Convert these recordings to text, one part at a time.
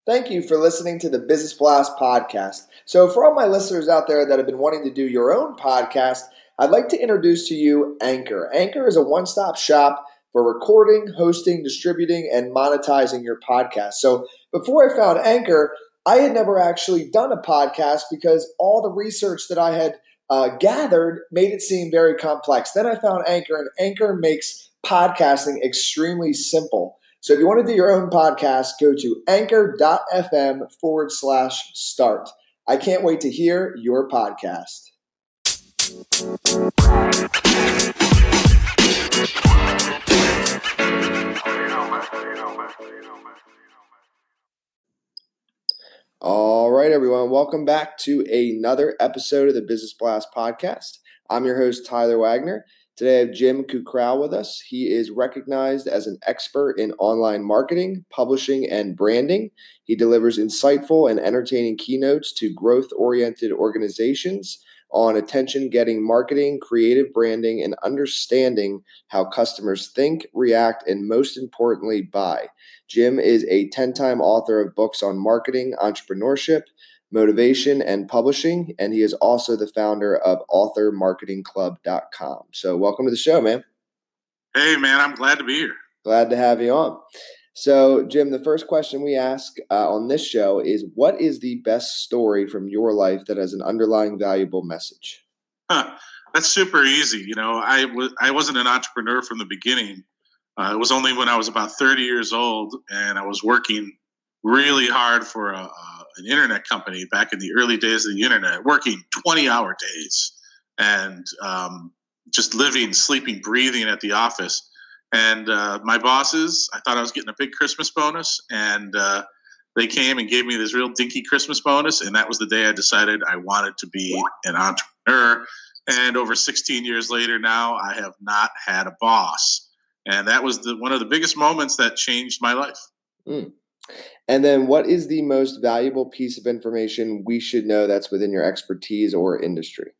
Thank you for listening to the Business Blast podcast. So for all my listeners out there that have been wanting to do your own podcast, I'd like to introduce to you Anchor. Anchor is a one-stop shop for recording, hosting, distributing, and monetizing your podcast. So before I found Anchor, I had never actually done a podcast because all the research that I had gathered made it seem very complex. Then I found Anchor, and Anchor makes podcasting extremely simple. So if you want to do your own podcast, go to anchor.fm/start. I can't wait to hear your podcast. All right, everyone. Welcome back to another episode of the Business Blast podcast. I'm your host, Tyler Wagner. Today I have Jim Kukral with us. He is recognized as an expert in online marketing, publishing, and branding. He delivers insightful and entertaining keynotes to growth-oriented organizations on attention-getting marketing, creative branding, and understanding how customers think, react, and most importantly, buy. Jim is a 10-time author of books on marketing, entrepreneurship, motivation, and publishing, and he is also the founder of authormarketingclub.com. So welcome to the show, man. Hey, man, I'm glad to be here. Glad to have you on. So, Jim, the first question we ask on this show is, what is the best story from your life that has an underlying valuable message? That's super easy. You know, I wasn't an entrepreneur from the beginning. It was only when I was about 30 years old and I was working really hard for an internet company back in the early days of the internet, working 20-hour days and just living, sleeping, breathing at the office. And my bosses, I thought I was getting a big Christmas bonus, and they came and gave me this real dinky Christmas bonus, and that was the day I decided I wanted to be an entrepreneur. And over 16 years later now, I have not had a boss. And that was one of the biggest moments that changed my life. Mm. And then what is the most valuable piece of information we should know that's within your expertise or industry?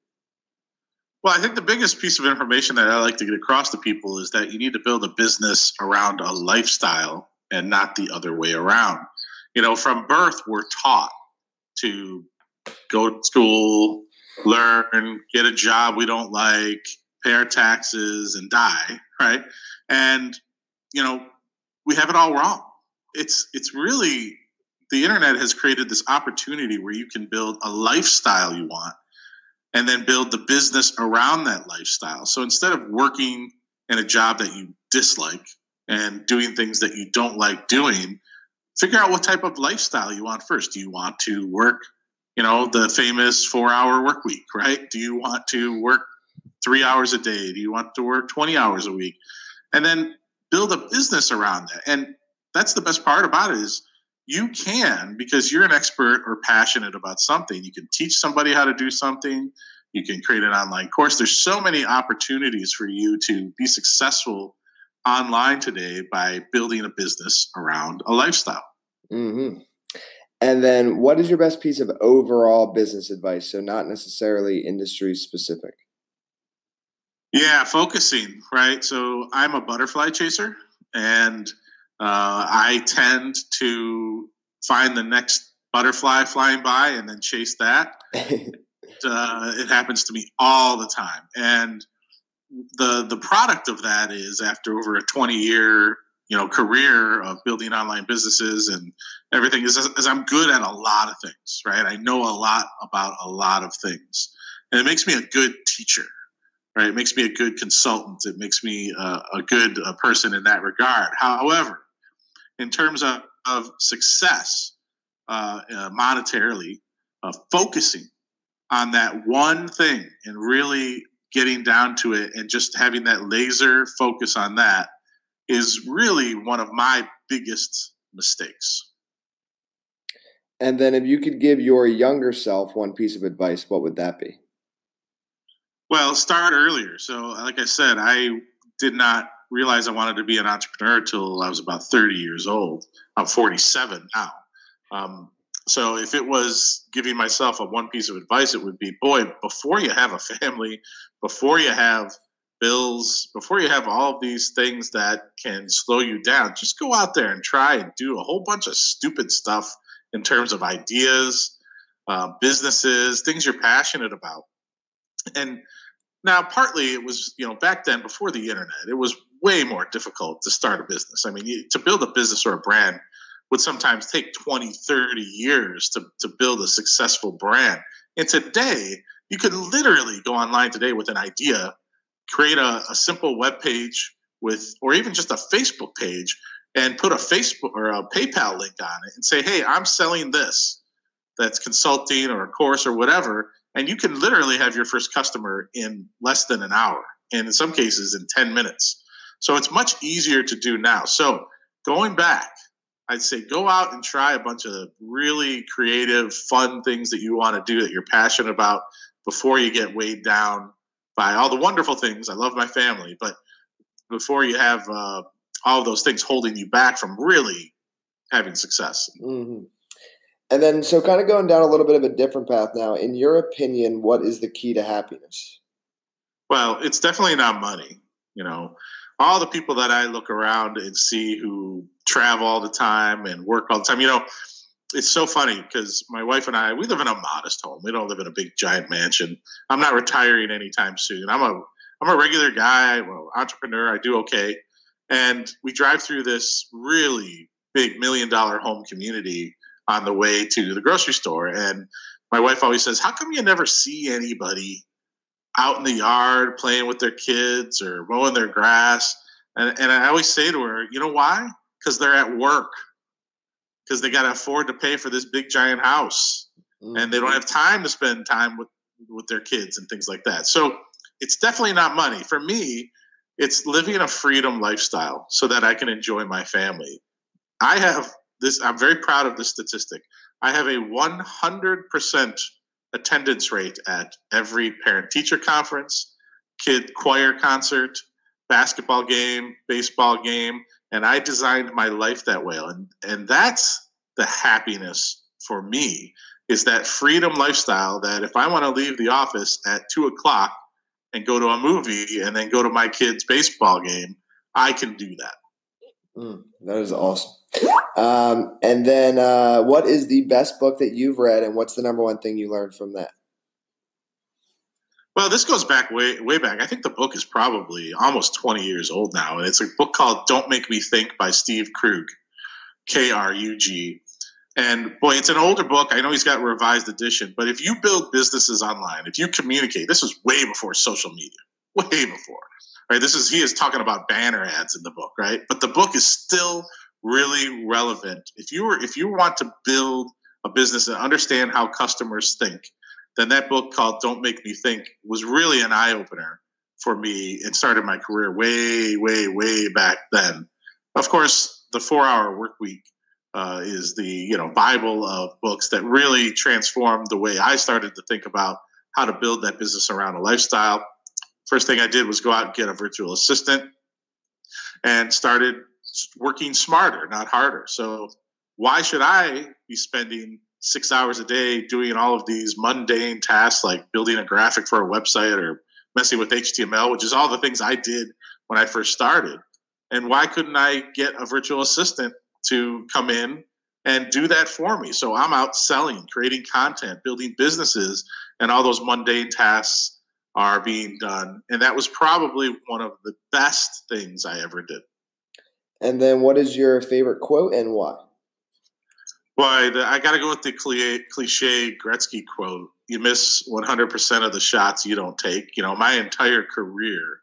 Well, I think the biggest piece of information that I like to get across to people is that you need to build a business around a lifestyle and not the other way around. You know, from birth, we're taught to go to school, learn, get a job we don't like, pay our taxes, and die, right? And, you know, we have it all wrong. It's really, the internet has created this opportunity where you can build a lifestyle you want and then build the business around that lifestyle. So instead of working in a job that you dislike and doing things that you don't like doing, figure out what type of lifestyle you want first. Do you want to work, you know, the famous 4-hour work week, right? Do you want to work 3 hours a day? Do you want to work 20 hours a week? And then build a business around that. And that's the best part about it is you can, because you're an expert or passionate about something, you can teach somebody how to do something. You can create an online course. There's so many opportunities for you to be successful online today by building a business around a lifestyle. Mm-hmm. And then what is your best piece of overall business advice? So not necessarily industry specific. Yeah, focusing, right? So I'm a butterfly chaser, and I tend to find the next butterfly flying by and then chase that. It happens to me all the time. And the product of that is, after over a 20-year career of building online businesses and everything, is I'm good at a lot of things, right? I know a lot about a lot of things. And it makes me a good teacher. Right, it makes me a good consultant. It makes me a good person in that regard. However, in terms of success monetarily, focusing on that one thing and really getting down to it and just having that laser focus on that is really one of my biggest mistakes. And then if you could give your younger self one piece of advice, what would that be? Well, start earlier. So, like I said, I did not realize I wanted to be an entrepreneur until I was about 30 years old. I'm 47 now. So if it was giving myself one piece of advice, it would be, boy, before you have a family, before you have bills, before you have all of these things that can slow you down, just go out there and try and do a whole bunch of stupid stuff in terms of ideas, businesses, things you're passionate about. And now, partly it was, back then before the internet, it was way more difficult to start a business. I mean, to build a business or a brand would sometimes take 20, 30 years to build a successful brand. And today, you could literally go online today with an idea, create a simple web page or even just a Facebook page, and put a Facebook or a PayPal link on it and say, hey, I'm selling this. That's consulting or a course or whatever. And you can literally have your first customer in less than an hour, and in some cases in 10 minutes. So it's much easier to do now. So going back, I'd say go out and try a bunch of really creative, fun things that you want to do that you're passionate about before you get weighed down by all the wonderful things. I love my family, but before you have all of those things holding you back from really having success. Mm-hmm. And then, so kind of going down a little bit of a different path now, in your opinion, what is the key to happiness? Well, it's definitely not money. All the people that I look around and see who travel all the time and work all the time, it's so funny because my wife and I, we live in a modest home. We don't live in a big giant mansion. I'm not retiring anytime soon. I'm a regular guy, entrepreneur. I do okay. And we drive through this really big $1 million home community on the way to the grocery store. And my wife always says, how come you never see anybody out in the yard playing with their kids or mowing their grass? And I always say to her, you know why? Because they're at work. Because they got to afford to pay for this big giant house. Mm-hmm. And they don't have time to spend time with their kids and things like that. So it's definitely not money. For me, it's living a freedom lifestyle so that I can enjoy my family. I'm very proud of this statistic. I have a 100% attendance rate at every parent-teacher conference, kid choir concert, basketball game, baseball game, and I designed my life that way. And that's the happiness for me, is that freedom lifestyle that if I want to leave the office at 2:00 and go to a movie and then go to my kid's baseball game, I can do that. That is awesome. And then what is the best book that you've read, and what's the number one thing you learned from that? Well, this goes back way back. I think the book is probably almost 20 years old now. And it's a book called Don't Make Me Think by Steve Krug, Krug. And boy, it's an older book. I know he's got a revised edition, but if you build businesses online, if you communicate, this was way before social media, way before, right? He is talking about banner ads in the book, right? But the book is still really relevant. If you want to build a business and understand how customers think, then that book called Don't Make Me Think was really an eye-opener for me and started my career way, way, way back then. Of course, the 4-Hour Workweek is the Bible of books that really transformed the way I started to think about how to build that business around a lifestyle. First thing I did was go out and get a virtual assistant and started working smarter, not harder. So why should I be spending 6 hours a day doing all of these mundane tasks like building a graphic for a website or messing with HTML, which is all the things I did when I first started? And why couldn't I get a virtual assistant to come in and do that for me? So I'm out selling, creating content, building businesses, and all those mundane tasks are being done. And that was probably one of the best things I ever did. And then what is your favorite quote and why? Well, I got to go with the cliche Gretzky quote. You miss 100% of the shots you don't take. My entire career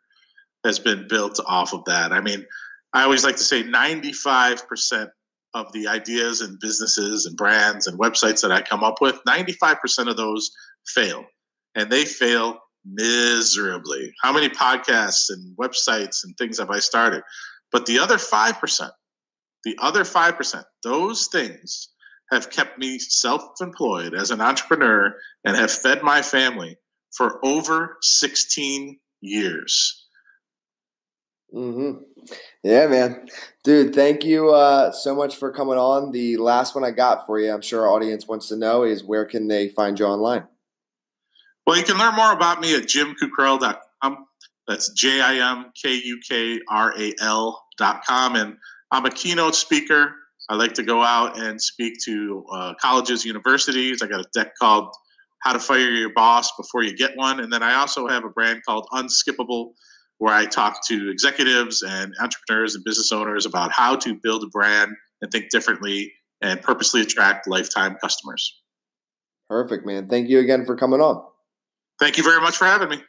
has been built off of that. I mean, I always like to say 95% of the ideas and businesses and brands and websites that I come up with, 95% of those fail. And they fail miserably. How many podcasts and websites and things have I started? But the other 5%, those things have kept me self-employed as an entrepreneur and have fed my family for over 16 years. Mm-hmm. Yeah, man. Dude, thank you so much for coming on. The last one I got for you, I'm sure our audience wants to know, is where can they find you online? Well, you can learn more about me at jimkukral.com. That's JIMKUKRAL.com. And I'm a keynote speaker. I like to go out and speak to colleges, universities. I got a deck called How to Fire Your Boss Before You Get One. And then I also have a brand called Unskippable, where I talk to executives and entrepreneurs and business owners about how to build a brand and think differently and purposely attract lifetime customers. Perfect, man. Thank you again for coming on. Thank you very much for having me.